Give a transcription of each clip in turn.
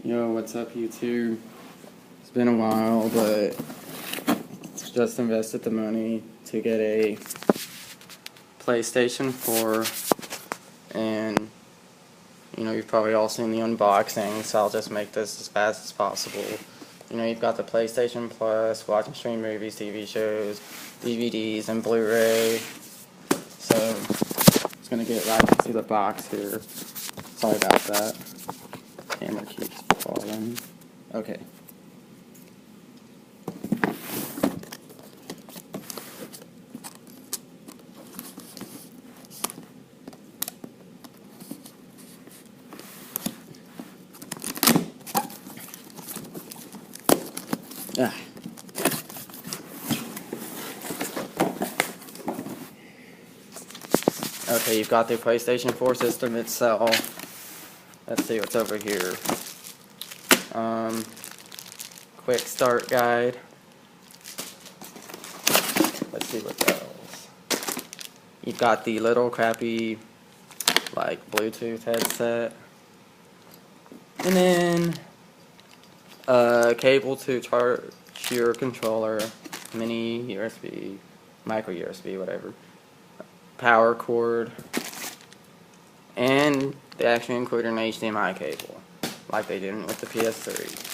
Yo, what's up YouTube? It's been a while, but just invested the money to get a PlayStation 4, and you've probably all seen the unboxing, so I'll just make this as fast as possible. You've got the PlayStation Plus, watch and stream movies, TV shows, DVDs, and Blu-ray. So, I'm just gonna get right into the box here. Sorry about that. Camera keeps falling. Okay. Ah. Okay, you've got the PlayStation 4 system itself. Let's see what's over here. Quick start guide. Let's see what else. You've got the little crappy, like, Bluetooth headset. And then cable to charge your controller, mini USB, micro USB, whatever, power cord, and they actually include an HDMI cable, like they did with the PS3.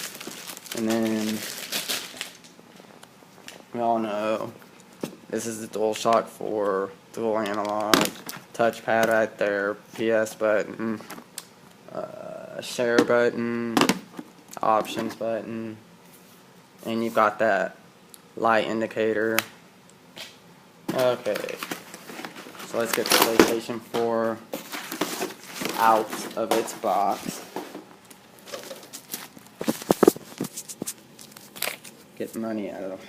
And then, we all know, this is the DualShock 4, dual analog, touchpad right there, PS button, share button, options button, and you've got that light indicator. Okay, so let's get the PlayStation 4 out of its box. Get money out of the way.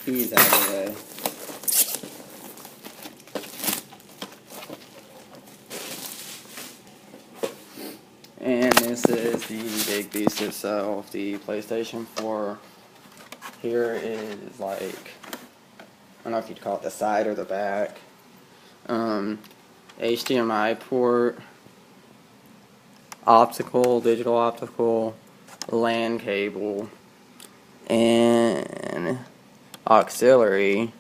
Keys out of the way. And this is the big beast itself, the PlayStation 4. Here is, like, I don't know if you'd call it the side or the back. HDMI port, optical, digital optical, LAN cable, and auxiliary,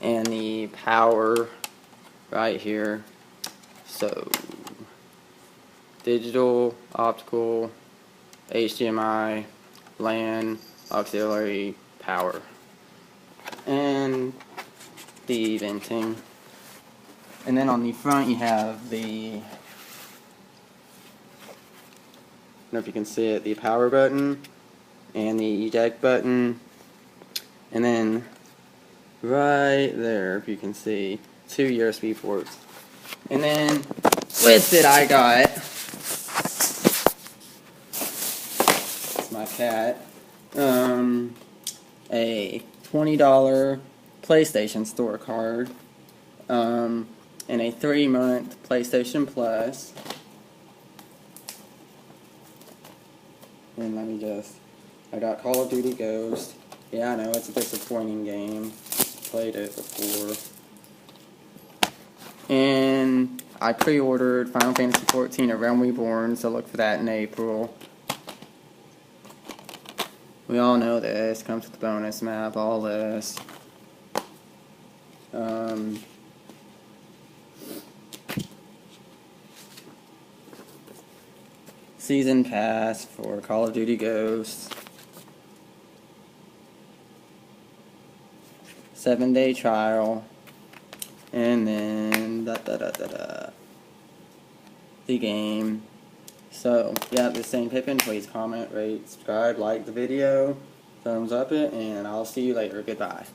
and the power right here. So, digital, optical, HDMI, LAN, auxiliary, power, and the venting. And then on the front you have the, I don't know if you can see it, the power button and the eject button, and then right there, if you can see, 2 USB ports. And then with it I got, it's my cat, a $20 PlayStation Store card, and a 3-month PlayStation Plus. And let me just, I got Call of Duty Ghost. Yeah, I know, it's a disappointing game. Played it before. And I pre-ordered Final Fantasy XIV: A Realm Reborn, so look for that in April. We all know this, comes with the bonus map, all this. Season pass for Call of Duty Ghosts. 7-day trial. And then the game. So, yeah, this is anpippin. Please comment, rate, subscribe, like the video, thumbs up it, and I'll see you later. Goodbye.